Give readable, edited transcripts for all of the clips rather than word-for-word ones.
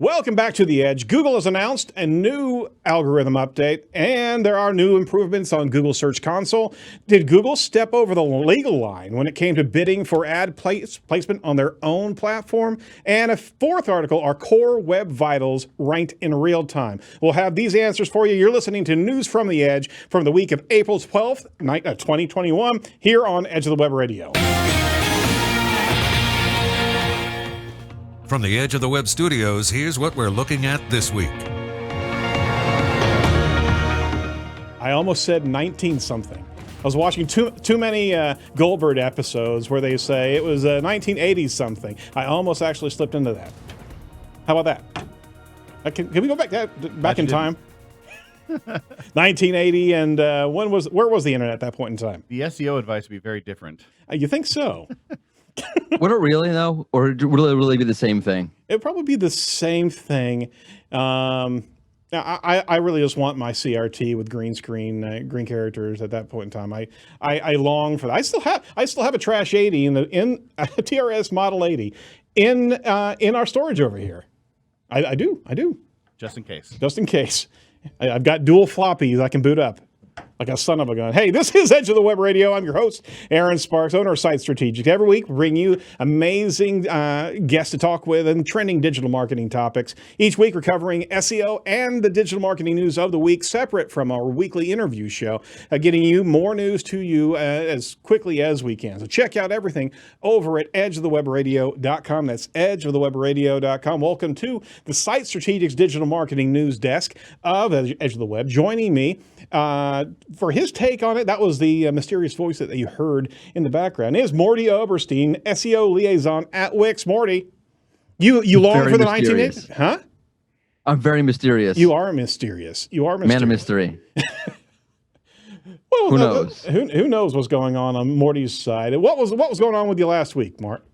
Welcome back to The Edge. Google has announced a new algorithm update, and there are new improvements on Google Search Console. Did Google step over the legal line when it came to bidding for ad placement on their own platform? And a fourth article, are core web vitals ranked in real time? We'll have these answers for you. You're listening to News from The Edge from the week of April 12th, 2021, here on Edge of the Web Radio. From the Edge of the Web studios, here's what we're looking at this week. I almost said 19-something. I was watching too many Goldberg episodes where they say it was 1980-something. I almost actually slipped into that. How about that? Can we go back in time? 1980, and where was the internet at that point in time? The SEO advice would be very different. You think so? Would it really, though? Or would it really be the same thing? It would probably be the same thing. I really just want my CRT with green screen, green characters at that point in time. I long for that. I still have a Trash 80 in a TRS Model 80 in our storage over here. I do. Just in case. Just in case. I've got dual floppies I can boot up. Like a son of a gun. Hey, this is Edge of the Web Radio. I'm your host, Aaron Sparks, owner of Site Strategic. Every week, we bring you amazing guests to talk with and trending digital marketing topics. Each week, we're covering SEO and the digital marketing news of the week, separate from our weekly interview show, getting you more news to you as quickly as we can. So check out everything over at edgeofthewebradio.com. That's edgeofthewebradio.com. Welcome to the Site Strategic's digital marketing news desk of Edge of the Web. Joining me for his take on it, that was the mysterious voice that you heard in the background, is Morty Oberstein, SEO liaison at Wix. Morty, you long for the 1980s? Huh? I'm very mysterious. You are mysterious. Man of mystery. Well, who knows? Who knows what's going on Morty's side? What was going on with you last week, Mart?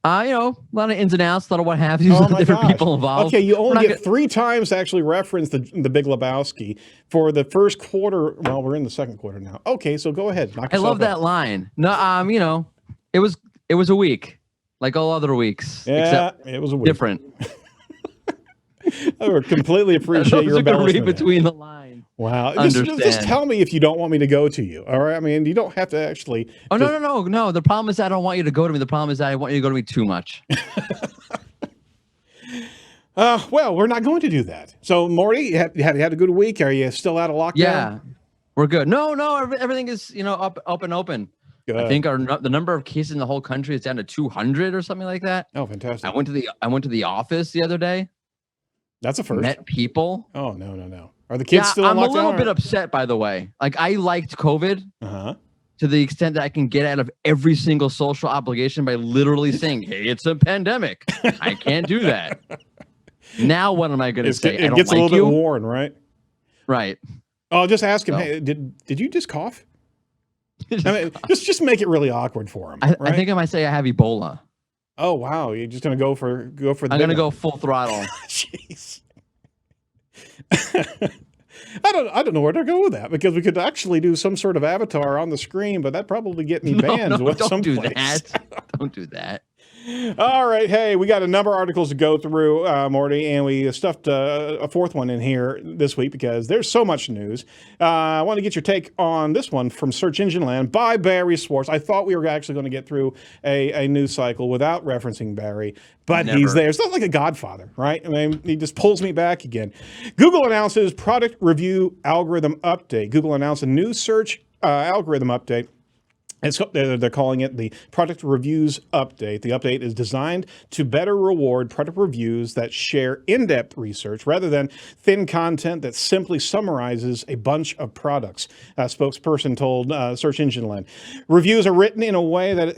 A lot of ins and outs, a lot of what have you, different people involved. Okay, you only get 3 times to actually reference the Big Lebowski for the first quarter. Well, we're in the second quarter now. Okay, so go ahead. I love that line. No, it was a week, like all other weeks. Yeah, it was a week. Different. I completely appreciate your embellishment. Read between the lines. Wow. Just tell me if you don't want me to go to you. All right. I mean, you don't have to actually. Oh, no. The problem is I don't want you to go to me. The problem is I want you to go to me too much. Well, we're not going to do that. So, Morty, you had a good week. Are you still out of lockdown? Yeah, we're good. No, everything is up and open. Good. I think the number of cases in the whole country is down to 200 or something like that. Oh, fantastic. I went to the office the other day. That's a first. Met people. Oh, no. Are the kids still in lockdown? I'm a little bit upset, by the way. Like, I liked COVID to the extent that I can get out of every single social obligation by literally saying, hey, it's a pandemic. I can't do that. Now what am I going to say? It gets a little bit worn, right? Right. Oh, just ask him, hey, did you just cough? I mean, just make it really awkward for him. I think I might say I have Ebola. Oh, wow. You're just going to go for the I'm going to go full throttle. Jeez. I don't know where to go with that, because we could actually do some sort of avatar on the screen, but that'd probably get me banned. Don't do that. Don't do that. All right. Hey, we got a number of articles to go through, Morty, and we stuffed a fourth one in here this week because there's so much news. I want to get your take on this one from Search Engine Land by Barry Schwartz. I thought we were actually going to get through a news cycle without referencing Barry, but he's there. It's not like a Godfather, right? I mean, he just pulls me back again. Google announces product review algorithm update. Google announced a new search algorithm update. They're calling it the Product Reviews Update. The update is designed to better reward product reviews that share in-depth research rather than thin content that simply summarizes a bunch of products. A spokesperson told Search Engine Land. Reviews are written in a way that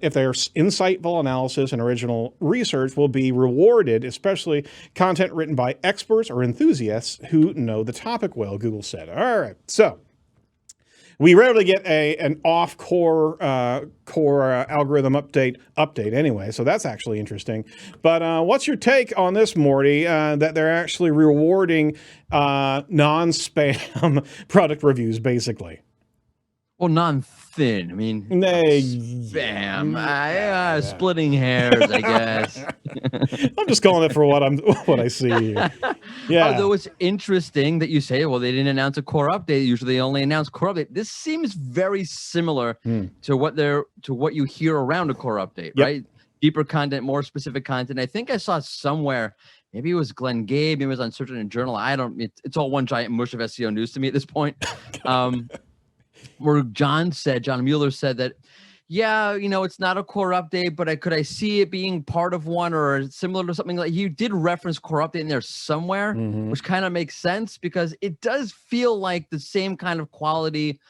if they're insightful analysis and original research, will be rewarded, especially content written by experts or enthusiasts who know the topic well, Google said. All right, so we rarely get an off-core algorithm update anyway, so that's actually interesting. But what's your take on this, Morty, that they're actually rewarding non-spam product reviews, basically? Well, non-thin. I mean, spam. Splitting hairs, I guess. I'm just calling it for what I see here. Yeah. Although it's interesting that you say, well, they didn't announce a core update. Usually they only announce core update. This seems very similar to what you hear around a core update, right? Deeper content, more specific content. I think I saw somewhere, maybe it was Glenn Gabe, maybe it was on Search Engine Journal. It's all one giant mush of SEO news to me at this point. Where John Mueller said that, it's not a core update, but could I see it being part of one or similar to something like he did reference core update in there somewhere, which kind of makes sense because it does feel like the same kind of quality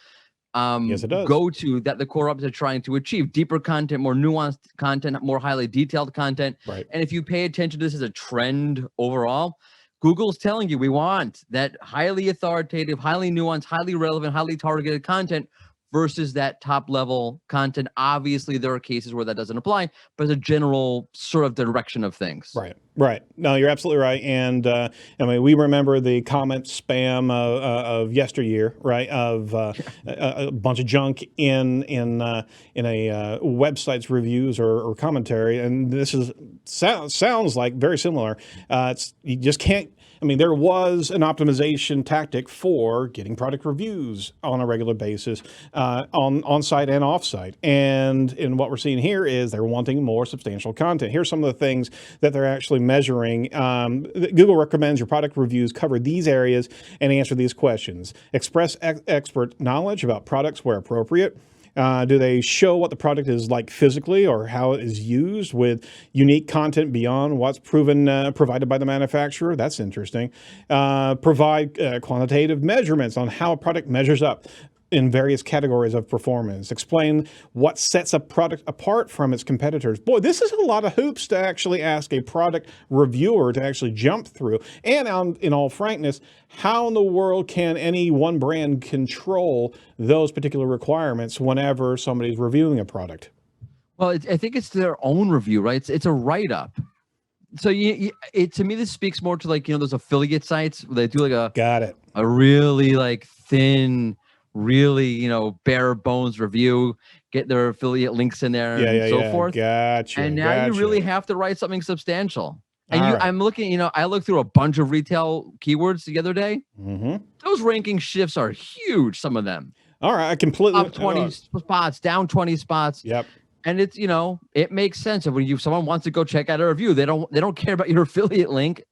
yes, it does. go to that the core updates are trying to achieve. Deeper content, more nuanced content, more highly detailed content. Right. And if you pay attention to this as a trend overall, Google's telling you we want that highly authoritative, highly nuanced, highly relevant, highly targeted content versus that top level content. Obviously, there are cases where that doesn't apply, but it's a general sort of direction of things. Right. No, you're absolutely right. And I mean, we remember the comment spam of yesteryear, right? Of a bunch of junk in a website's reviews or commentary, and this sounds like very similar. You just can't. I mean, there was an optimization tactic for getting product reviews on a regular basis, on-site and off-site. And what we're seeing here is they're wanting more substantial content. Here's some of the things that they're actually measuring. Google recommends your product reviews cover these areas and answer these questions. Express expert knowledge about products where appropriate. Do they show what the product is like physically or how it is used with unique content beyond what's provided by the manufacturer? That's interesting. Provide quantitative measurements on how a product measures up in various categories of performance. Explain what sets a product apart from its competitors. Boy, this is a lot of hoops to actually ask a product reviewer to actually jump through. And in all frankness, how in the world can any one brand control those particular requirements whenever somebody's reviewing a product? Well, I think it's their own review, right? It's a write-up. So to me, this speaks more to those affiliate sites where they do a really thin, really, bare bones review, get their affiliate links in there and so forth. Gotcha. And now you really have to write something substantial. And I'm looking, I looked through a bunch of retail keywords the other day. Those ranking shifts are huge, some of them. All right. I completely up 20 spots, down 20 spots. Yep. And it's, it makes sense. And when someone wants to go check out a review, they don't care about your affiliate link.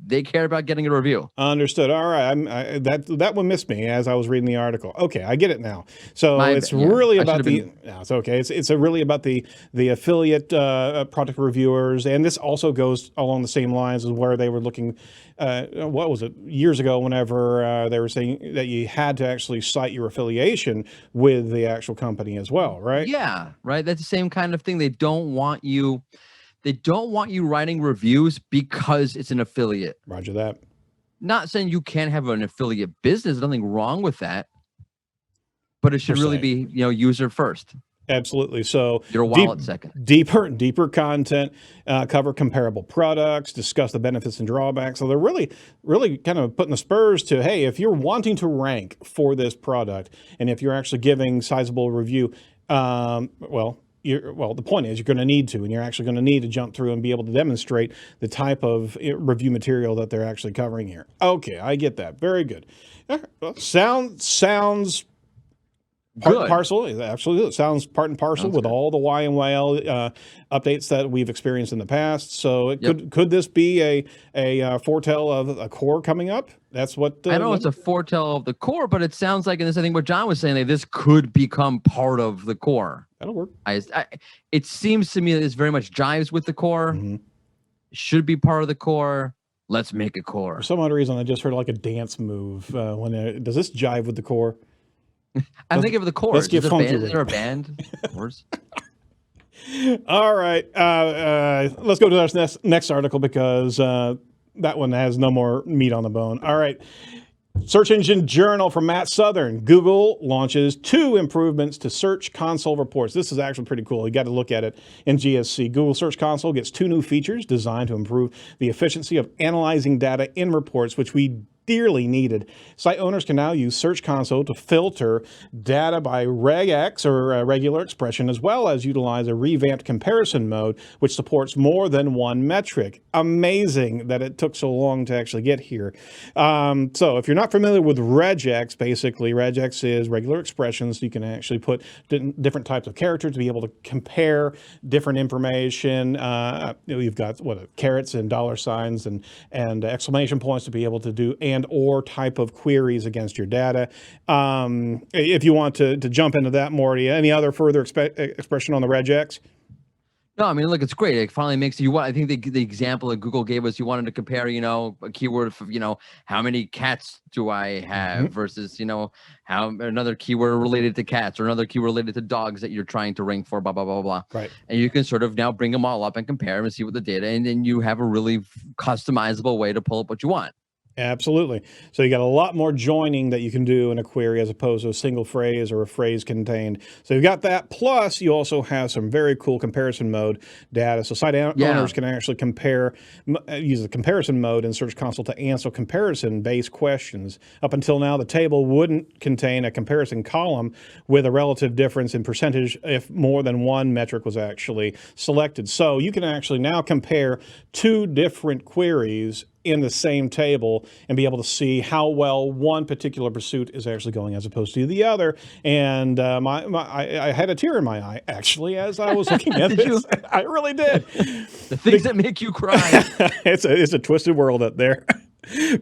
They care about getting a review. Understood. All right. That one missed me as I was reading the article. Okay, I get it now. So it's really about the. No, it's okay. It's really about the affiliate product reviewers, and this also goes along the same lines as where they were looking. What was it years ago? Whenever they were saying that you had to actually cite your affiliation with the actual company as well, right? Yeah, right. That's the same kind of thing. They don't want you writing reviews because it's an affiliate. Roger that. Not saying you can't have an affiliate business. There's nothing wrong with that. But it should really be, user first. Absolutely. So your wallet second. Deeper content, cover comparable products, discuss the benefits and drawbacks. So they're really, really kind of putting the spurs to, hey, if you're wanting to rank for this product, and if you're actually giving sizable review, the point is you're going to need to, and you're actually going to need to jump through and be able to demonstrate the type of review material that they're actually covering here. Okay, I get that. Very good. Sounds part and parcel. Absolutely, it sounds part and parcel with all the YMYL updates that we've experienced in the past. So could this be a foretell of a core coming up? That's what I know. It's a foretell of the core, but it sounds like, and this I think what John was saying, this could become part of the core. That'll work. It seems to me that this very much jives with the core. Should be part of the core. Let's make a core. For some odd reason, I just heard like a dance move. Does this jive with the core? I'm thinking of the chorus. Let's get funky. Is there a band? All right. Let's go to our next article because that one has no more meat on the bone. All right. Search Engine Journal from Matt Southern. Google launches 2 improvements to Search Console reports. This is actually pretty cool. You got to look at it in GSC. Google Search Console gets 2 new features designed to improve the efficiency of analyzing data in reports, which we dearly needed. Site owners can now use Search Console to filter data by regex or regular expression, as well as utilize a revamped comparison mode, which supports more than one metric. Amazing that it took so long to actually get here. So if you're not familiar with regex, basically regex is regular expressions. You can actually put different types of characters to be able to compare different information. You've got carets and dollar signs and exclamation points to be able to do and or type of queries against your data. If you want to jump into that, Morty, any other further expression on the regex? No, I mean, look, it's great. It finally makes you. I think the example that Google gave us, you wanted to compare, a keyword for, how many cats do I have versus, how another keyword related to cats or another keyword related to dogs that you're trying to rank for, blah, blah, blah, blah. Right. And you can sort of now bring them all up and compare them and see what the data, and then you have a really customizable way to pull up what you want. Absolutely. So you got a lot more joining that you can do in a query as opposed to a single phrase or a phrase contained. So you've got that. Plus, you also have some very cool comparison mode data. So site owners can actually use the comparison mode in Search Console to answer comparison-based questions. Up until now, the table wouldn't contain a comparison column with a relative difference in percentage if more than one metric was actually selected. So you can actually now compare two different queries in the same table and be able to see how well one particular pursuit is actually going as opposed to the other. And I had a tear in my eye, actually, as I was looking at this. I really did. The things that make you cry. It's a twisted world up there.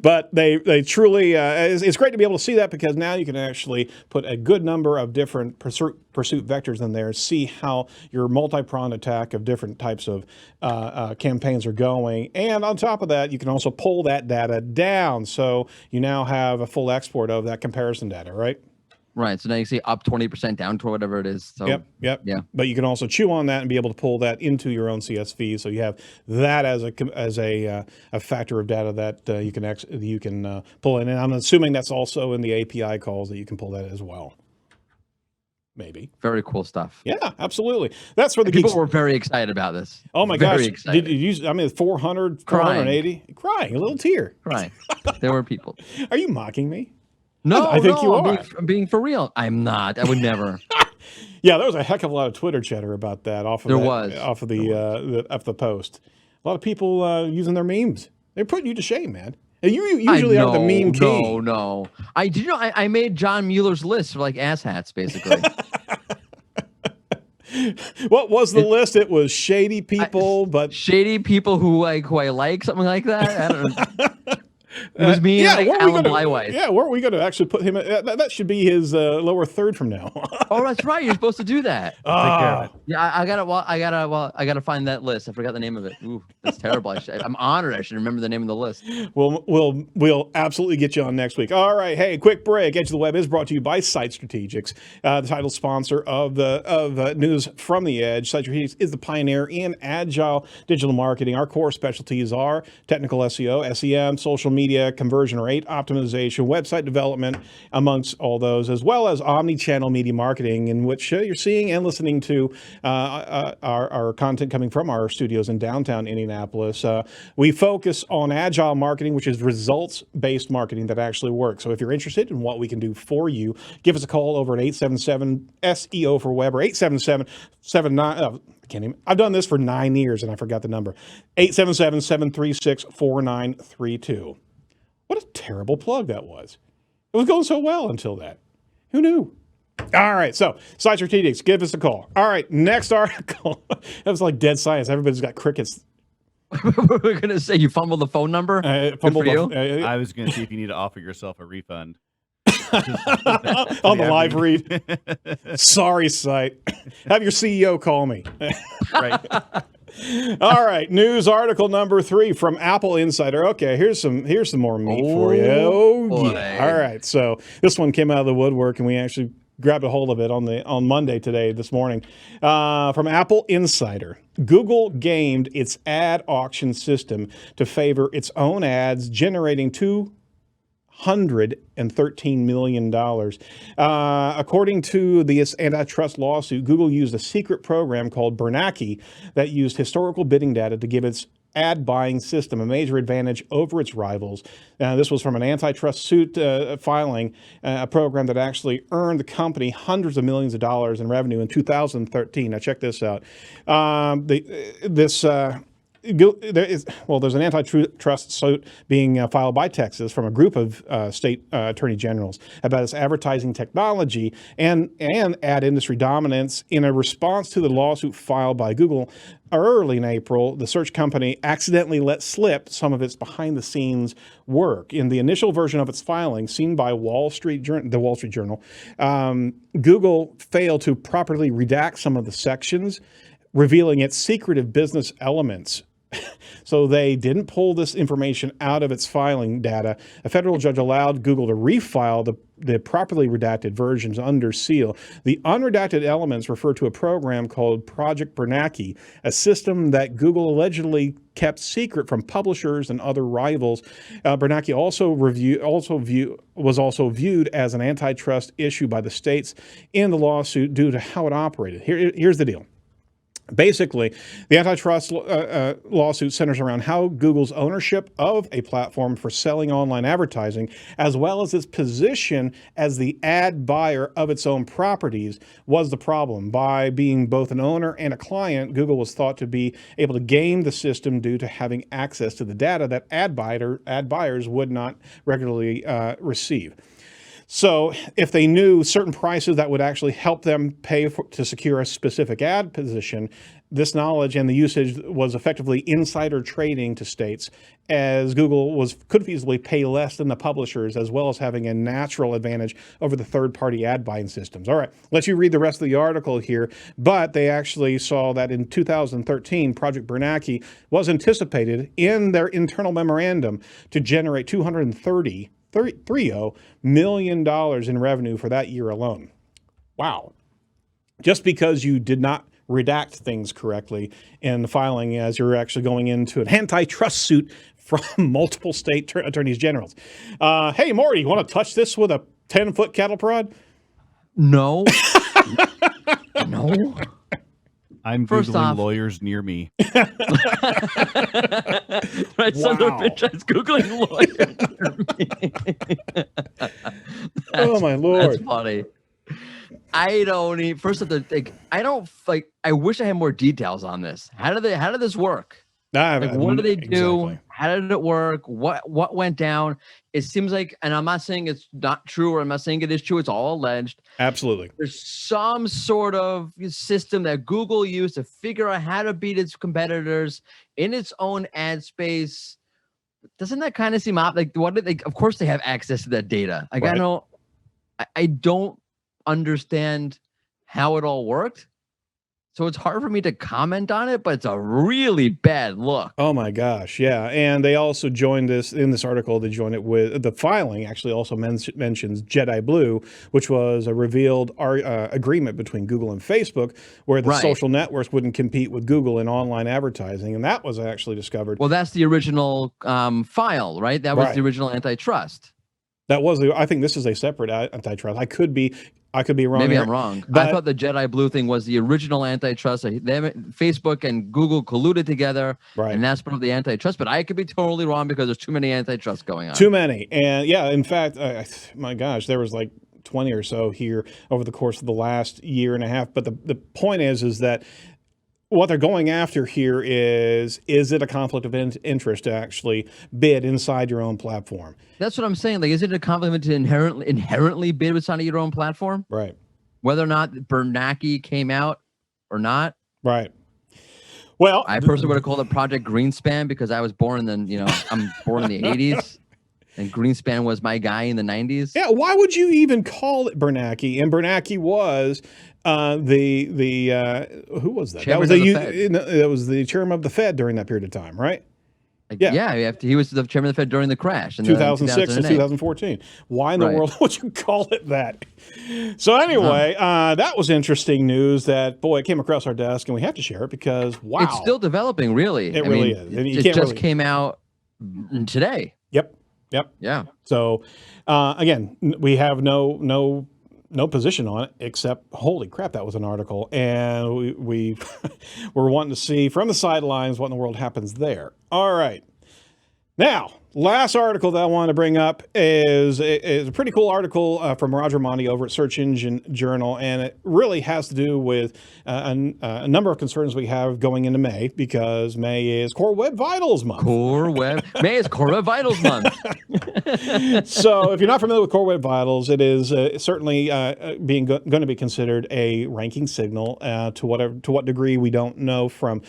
But they truly, it's great to be able to see that, because now you can actually put a good number of different pursuit vectors in there, see how your multi-pronged attack of different types of campaigns are going. And on top of that, you can also pull that data down. So you now have a full export of that comparison data, right? Right. So now you see up 20%, down to whatever it is. So, Yep. Yeah. But you can also chew on that and be able to pull that into your own CSV. So you have that as a factor of data that you can pull in. And I'm assuming that's also in the API calls that you can pull that as well. Maybe. Very cool stuff. Yeah, absolutely. That's where the people were very excited about this. Oh my very gosh. Excited. Did you 400, 480? Crying, a little tear. Crying. There were people. Are you mocking me? No, I think you are. I'm being for real. I'm not. I would never. Yeah, there was a heck of a lot of Twitter chatter about that off of the post. A lot of people using their memes. They're putting you to shame, man. And you usually are the meme king. No. I made John Mueller's list for like asshats, basically. What was the list? It was shady people, shady people who I like, something like that. I don't know. It was me and Alan Bleiweiss. Yeah, where are we going to actually put him? That should be his lower third from now. Oh, that's right. You're supposed to do that. Take care of it. Yeah, I gotta find that list. I forgot the name of it. Ooh, that's terrible. I'm honored. I should remember the name of the list. We'll absolutely get you on next week. All right. Hey, quick break. Edge of the Web is brought to you by Site Strategics, the title sponsor of News from the Edge. Site Strategics is the pioneer in agile digital marketing. Our core specialties are technical SEO, SEM, social media, conversion rate optimization, website development, amongst all those, as well as omni-channel media marketing, in which you're seeing and listening to our content coming from our studios in downtown Indianapolis. We focus on agile marketing, which is results-based marketing that actually works. So if you're interested in what we can do for you, give us a call over at 877-SEO for Web or 877-79. I've done this for 9 years and I forgot the number. 877-736-4932. What a terrible plug that was. It was going so well until that. Who knew? All right, so Site Strategics, give us a call. All right, next article. That was like dead science. Everybody's got crickets. We're going to say you fumbled the phone number? I was going to see if you need to offer yourself a refund. On the live read. Sorry, Site. Have your CEO call me. Right. All right, news article number 3 from Apple Insider. Okay, here's some more meat for you. Oh, yeah. All right, so this one came out of the woodwork, and we actually grabbed a hold of it on Monday this morning. From Apple Insider, Google gamed its ad auction system to favor its own ads, generating $213 million. According to this antitrust lawsuit, Google used a secret program called Bernanke that used historical bidding data to give its ad buying system, a major advantage over its rivals. This was from an antitrust suit filing, a program that actually earned the company hundreds of millions of dollars in revenue in 2013. Now, check this out. There's an antitrust suit being filed by Texas from a group of state attorney generals about its advertising technology and ad industry dominance. In a response to the lawsuit filed by Google early in April, the search company accidentally let slip some of its behind-the-scenes work. In the initial version of its filing, seen by the Wall Street Journal, Google failed to properly redact some of the sections, revealing its secretive business elements. So they didn't pull this information out of its filing data. A federal judge allowed Google to refile the properly redacted versions under seal. The unredacted elements refer to a program called Project Bernanke, a system that Google allegedly kept secret from publishers and other rivals. Bernanke was also viewed as an antitrust issue by the states in the lawsuit due to how it operated. Here's the deal. Basically, the antitrust lawsuit centers around how Google's ownership of a platform for selling online advertising, as well as its position as the ad buyer of its own properties, was the problem. By being both an owner and a client, Google was thought to be able to game the system due to having access to the data that ad buyers would not regularly receive. So if they knew certain prices that would actually help them pay to secure a specific ad position, this knowledge and the usage was effectively insider trading to states, as Google could feasibly pay less than the publishers, as well as having a natural advantage over the third-party ad buying systems. All right, let you read the rest of the article here, but they actually saw that in 2013, Project Bernanke was anticipated in their internal memorandum to generate $230 million in revenue for that year alone. Wow. Just because you did not redact things correctly in the filing as you're actually going into an antitrust suit from multiple state attorneys generals. Hey, Morty, you want to touch this with a 10-foot cattle prod? No. No. I'm First Googling off, lawyers near me. Right, son of a bitch, I was Googling lawyer. Oh, my Lord. That's funny. I don't even, first of the, like, I wish I had more details on this. How did this work? Like, what do they do? Exactly. How did it work? What went down? It seems like, and I'm not saying it's not true, or I'm not saying it is true. It's all alleged. Absolutely. There's some sort of system that Google used to figure out how to beat its competitors in its own ad space. Doesn't that kind of seem like what did they? Of course, they have access to that data. Like, right. I don't understand how it all worked. So it's hard for me to comment on it, but it's a really bad look. Oh my gosh, yeah. And they also joined this in this article. They joined it with the filing. Actually, also mentions Jedi Blue, which was a revealed agreement between Google and Facebook, where the social networks wouldn't compete with Google in online advertising, and that was actually discovered. Well, that's the original file, right? That was the original antitrust. That was I think this is a separate antitrust. I could be wrong. Maybe here, I'm wrong. but I thought the Jedi Blue thing was the original antitrust. Facebook and Google colluded together, and that's part of the antitrust. But I could be totally wrong because there's too many antitrusts going on. Too many. And yeah, in fact, my gosh, there was like 20 or so here over the course of the last year and a half. But the point is that what they're going after here is it a conflict of interest to actually bid inside your own platform? That's what I'm saying. Like, is it a conflict to inherently bid inside of your own platform? Right. Whether or not Bernanke came out or not. Right. Well, I personally would have called it Project Greenspan because I was born in I'm born in the 80s. And Greenspan was my guy in the 90s. Yeah, why would you even call it Bernanke? And Bernanke was who was that? That was the chairman of the Fed during that period of time, right? Yeah, he was the chairman of the Fed during the crash in 2006 to 2014. Why in the world would you call it that? So anyway, that was interesting news that, boy, it came across our desk, and we have to share it because, wow. It's still developing, really. It really is. It just came out today. Yep. Yeah. So, again, we have no no position on it, except holy crap, that was an article, and we were wanting to see from the sidelines what in the world happens there. All right, now last article that I want to bring up is a pretty cool article from Roger Monti over at Search Engine Journal, and it really has to do with a number of concerns we have going into May, because May is Core Web Vitals month. May is Core Web Vitals month. So if you're not familiar with Core Web Vitals, it is certainly going to be considered a ranking signal to what degree we don't know from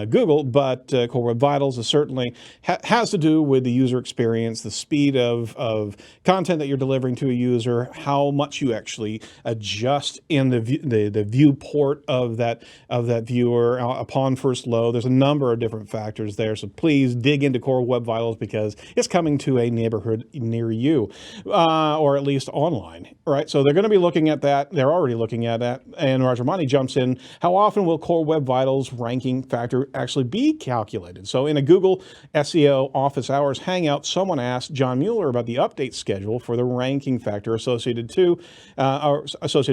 Google, but Core Web Vitals is certainly has to do with the user experience, the speed of content that you're delivering to a user, how much you actually adjust in the viewport of that viewer upon first load. There's a number of different factors there, so please dig into Core Web Vitals because it's coming to a neighborhood near you, or at least online, right? So they're going to be looking at that. They're already looking at that, and Roger Monti jumps in. How often will Core Web Vitals ranking factor actually be calculated? So in a Google SEO office hours hangout, someone asked John Mueller about the update schedule for the ranking factor associated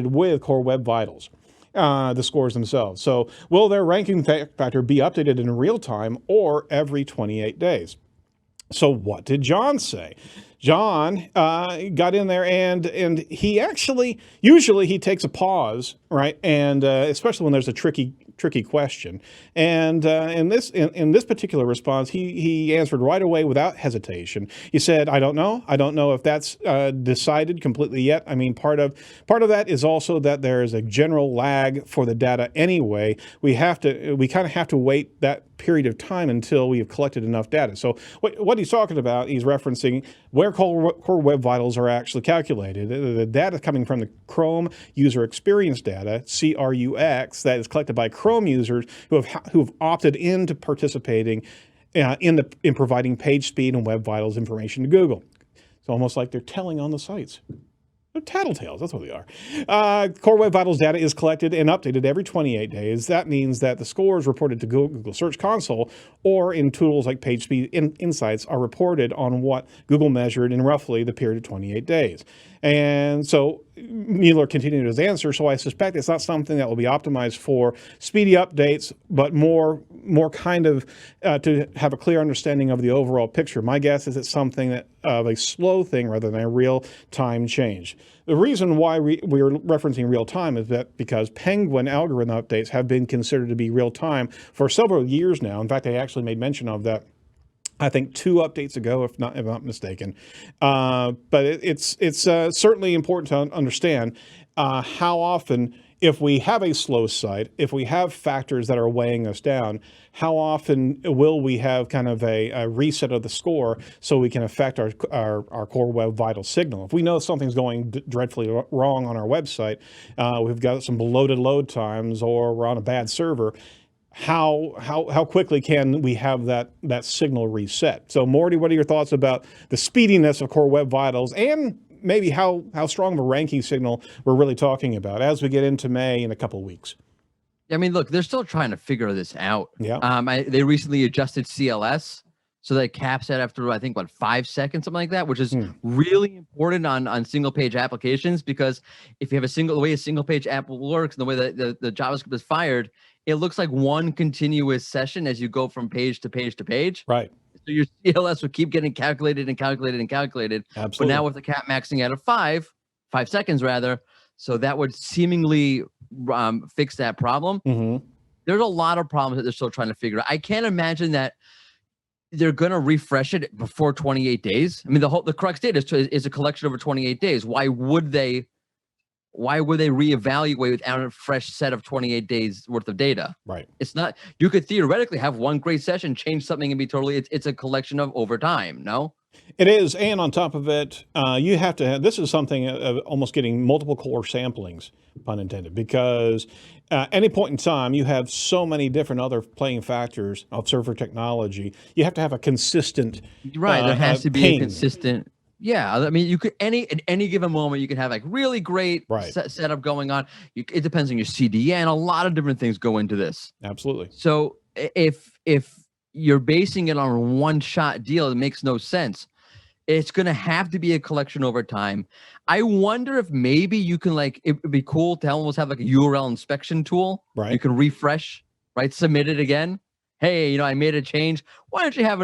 with Core Web Vitals, the scores themselves. So will their ranking factor be updated in real time or every 28 days? So what did John say? John got in there and he actually, usually he takes a pause, right? And especially when there's a tricky question. And in this particular response, he answered right away without hesitation. He said, "I don't know. I don't know if that's decided completely yet. I mean, part of that is also that there is a general lag for the data anyway. We kind of have to wait that period of time until we have collected enough data." So what he's talking about, he's referencing where Core Web Vitals are actually calculated. The data coming from the Chrome user experience data, CRUX, that is collected by Chrome users who have opted into participating in providing page speed and Web Vitals information to Google. It's almost like they're telling on the sites. They're tattletales, that's what they are. Core Web Vitals data is collected and updated every 28 days. That means that the scores reported to Google Search Console or in tools like PageSpeed Insights are reported on what Google measured in roughly the period of 28 days. And so Mueller continued his answer, so I suspect it's not something that will be optimized for speedy updates, but more kind of to have a clear understanding of the overall picture. My guess is it's something of a slow thing rather than a real-time change. The reason why we are referencing real-time is that because Penguin algorithm updates have been considered to be real-time for several years now. In fact, I actually made mention of that, I think 2 updates ago, if I'm not mistaken. But it's certainly important to understand how often, if we have a slow site, if we have factors that are weighing us down, how often will we have kind of a reset of the score so we can affect our Core Web Vital signal? If we know something's going dreadfully wrong on our website, we've got some bloated load times, or we're on a bad server, how quickly can we have that signal reset? So Morty, what are your thoughts about the speediness of Core Web Vitals, and maybe how strong of a ranking signal we're really talking about as we get into May in a couple of weeks? I mean, look, they're still trying to figure this out. Yeah. They recently adjusted CLS, so that caps it after, I think, 5 seconds, something like that, which is really important on single page applications, because if you have the way a single page app works and the way that the JavaScript is fired, it looks like one continuous session as you go from page to page to page. Right. So your CLS would keep getting calculated and calculated and calculated. Absolutely. But now with the cap maxing out of 5 seconds rather, so that would seemingly fix that problem. Mm-hmm. There's a lot of problems that they're still trying to figure out. I can't imagine that they're going to refresh it before 28 days. I mean, the crux data is a collection over 28 days. Why would they reevaluate without a fresh set of 28 days worth of data? Right. It's not, you could theoretically have one great session, change something, and be totally, it's a collection of over time, no? It is, and on top of it, you have to have, this is something of almost getting multiple core samplings, pun intended, because any point in time, you have so many different other playing factors of server technology. You have to have a consistent right. There has to be ping. A consistent. Yeah, I mean, you could at any given moment you can have like really great setup going on. It depends on your CDN. A lot of different things go into this. Absolutely. So if you're basing it on a one-shot deal, it makes no sense. It's going to have to be a collection over time. I wonder if maybe you can it would be cool to almost have like a URL inspection tool. Right. You can refresh, right? Submit it again. Hey, I made a change. Why don't you have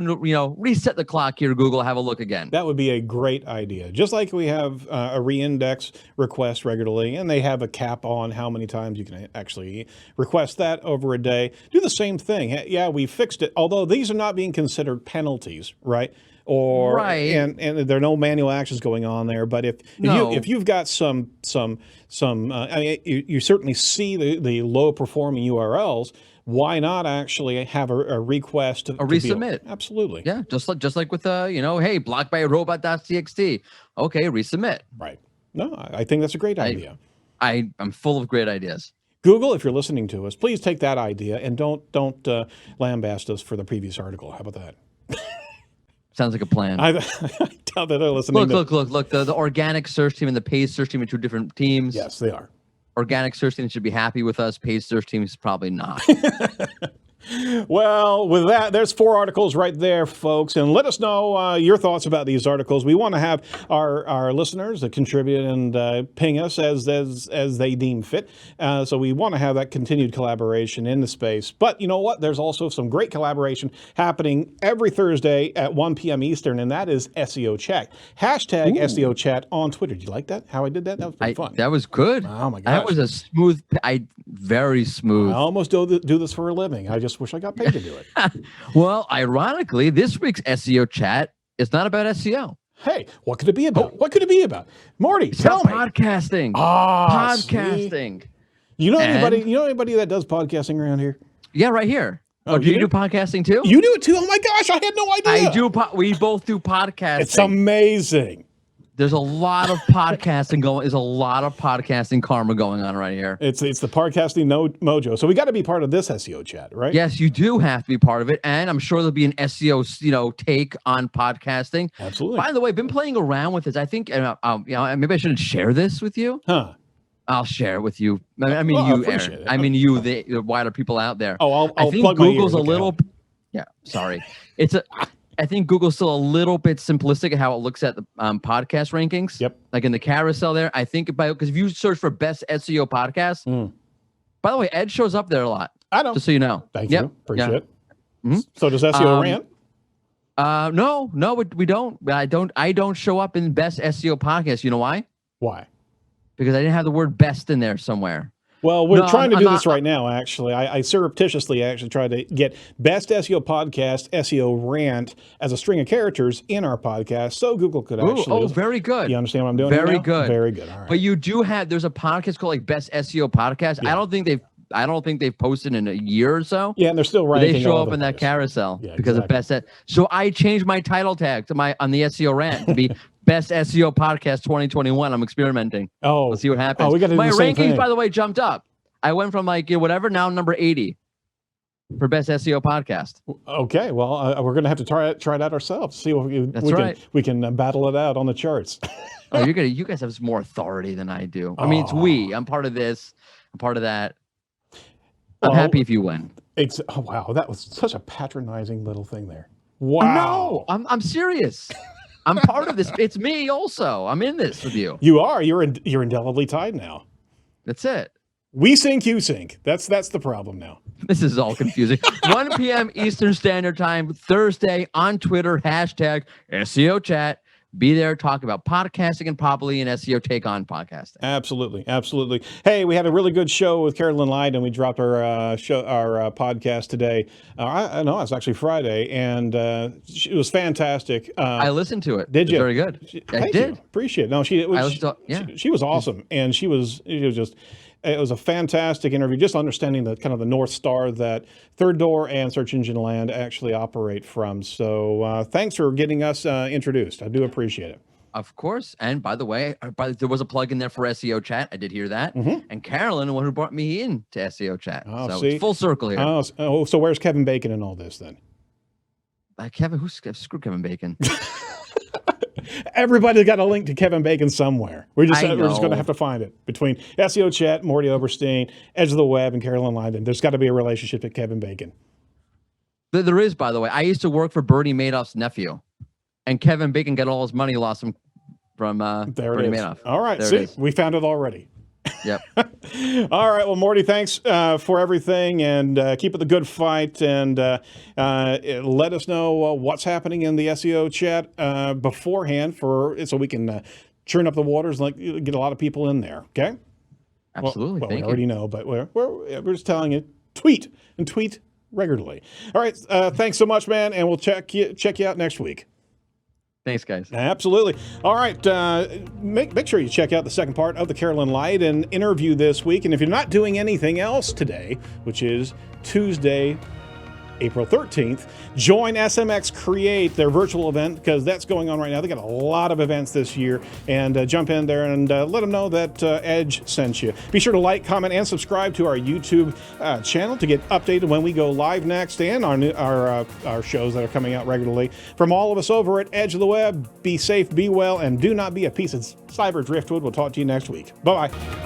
reset the clock here, Google, have a look again. That would be a great idea. Just like we have a reindex request regularly, and they have a cap on how many times you can actually request that over a day. Do the same thing. Yeah, we fixed it. Although these are not being considered penalties, right? Right. And there are no manual actions going on there. But if you've got some I mean, you certainly see the low performing URLs. Why not actually have a request to resubmit? Absolutely. Yeah, just like with hey, blocked by a robot.txt. Okay, resubmit. Right. No, I think that's a great idea. I'm full of great ideas. Google, if you're listening to us, please take that idea and don't lambaste us for the previous article. How about that? Sounds like a plan. I doubt that they're listening. Look. The organic search team and the paid search team are two different teams. Yes, they are. Organic search team should be happy with us. Paid search team is probably not. Well, with that, there's 4 articles right there, folks. And let us know your thoughts about these articles. We want to have our listeners contribute and ping us as they deem fit. So we want to have that continued collaboration in the space. But you know what? There's also some great collaboration happening every Thursday at 1 p.m. Eastern, and that is SEO Chat. Hashtag SEO Chat on Twitter. Did you like that? How I did that? That was pretty fun. That was good. Oh, my gosh. That was a smooth, very smooth. I almost do this for a living. I just wish I got paid to do it. Well, ironically, this week's SEO Chat is not about SEO. Hey, what could it be about? What could it be about? Morty, tell me. Podcasting. Podcasting. See? You know anybody that does podcasting around here? Yeah, right here. Oh, do you do podcasting too? You do it too? Oh my gosh, I had no idea. I do. We both do podcasting. It's amazing. There's a lot of podcasting going. There's a lot of podcasting karma going on right here. It's the podcasting mojo. So we got to be part of this SEO Chat, right? Yes, you do have to be part of it, and I'm sure there'll be an SEO, take on podcasting. Absolutely. By the way, I've been playing around with this. I think, maybe I shouldn't share this with you. Huh? I'll share it with you. I mean, you, Aaron. I mean, you, the wider people out there. Oh, I think plug Google's my a little. Yeah, sorry. I think Google's still a little bit simplistic at how it looks at the podcast rankings. Yep. Like in the carousel there, I think because if you search for best SEO podcast, by the way, Ed shows up there a lot. I know. Just so you know. Thank you. Appreciate it. Mm-hmm. So does SEO rant? No, we don't. I don't show up in best SEO podcast. You know why? Why? Because I didn't have the word best in there somewhere. Well, we're trying to do this right now, actually. I surreptitiously actually tried to get best SEO podcast, SEO rant as a string of characters in our podcast so Google could actually. Oh, very good. You understand what I'm doing? Very good. Very good. All right. But you do have, there's a podcast called like Best SEO Podcast. Yeah. I don't think they've posted in a year or so. Yeah, and they're still ranking. They show up in that carousel because of best. So I changed my title tag to on the SEO rant to be Best SEO Podcast 2021. I'm experimenting. Oh, let's see what happens. We got to do my the same rankings, thing. by the way, jumped up. I went from whatever now number 80 for Best SEO Podcast. Okay, well, we're going to have to try it out ourselves. See what we can battle it out on the charts. Oh, you guys have more authority than I do. I mean, it's we. I'm part of this. I'm part of that. I'm happy if you win. Wow, that was such a patronizing little thing there. Wow. No, I'm serious. I'm part of this. It's me also. I'm in this with you. You are. You're indelibly tied now. That's it. We sync, you sync. That's the problem now. This is all confusing. 1 p.m. Eastern Standard Time, Thursday on Twitter, hashtag SEO Chat. Be there, talk about podcasting and probably an SEO take on podcasting. Absolutely. Absolutely. Hey, we had a really good show with Carolyn Lyde, and we dropped our podcast today. I know it's actually Friday, and it was fantastic. I listened to it. Did you? Very good. I did. Appreciate it. No, she was awesome, and it was a fantastic interview, just understanding the kind of the North Star that Third Door and Search Engine Land actually operate from. So thanks for getting us introduced. I do appreciate it. Of course. And by the way, there was a plug in there for SEO Chat. I did hear that. Mm-hmm. And Carolyn, the one who brought me in to SEO Chat. So it's full circle here. So where's Kevin Bacon in all this then? Kevin, screw Kevin Bacon. Everybody's got a link to Kevin Bacon somewhere. We're just going to have to find it between SEO Chat, Morty Oberstein, Edge of the Web, and Carolyn Lyden. There's got to be a relationship to Kevin Bacon. There is, by the way. I used to work for Bernie Madoff's nephew. And Kevin Bacon got all his money lost from there Bernie it is. Madoff. All right, There see, it is. we found it already. Yep. All right. Well, Morty, thanks for everything, and keep it the good fight. And let us know what's happening in the SEO chat beforehand, so we can churn up the waters, like get a lot of people in there. Okay. Absolutely. Well, Thank we you. already know, but we're just telling you, tweet regularly. All right. Thanks so much, man, and we'll check you out next week. Thanks, guys. Absolutely. All right. Make sure you check out the second part of the Carolyn Light and interview this week. And if you're not doing anything else today, which is Tuesday, April 13th, join SMX Create, their virtual event, because that's going on right now. They got a lot of events this year, and jump in there and let them know that Edge sent you. Be sure to like, comment, and subscribe to our YouTube channel to get updated when we go live next, and our shows that are coming out regularly. From all of us over at Edge of the Web, be safe, be well, and do not be a piece of cyber driftwood. We'll talk to you next week. Bye-bye.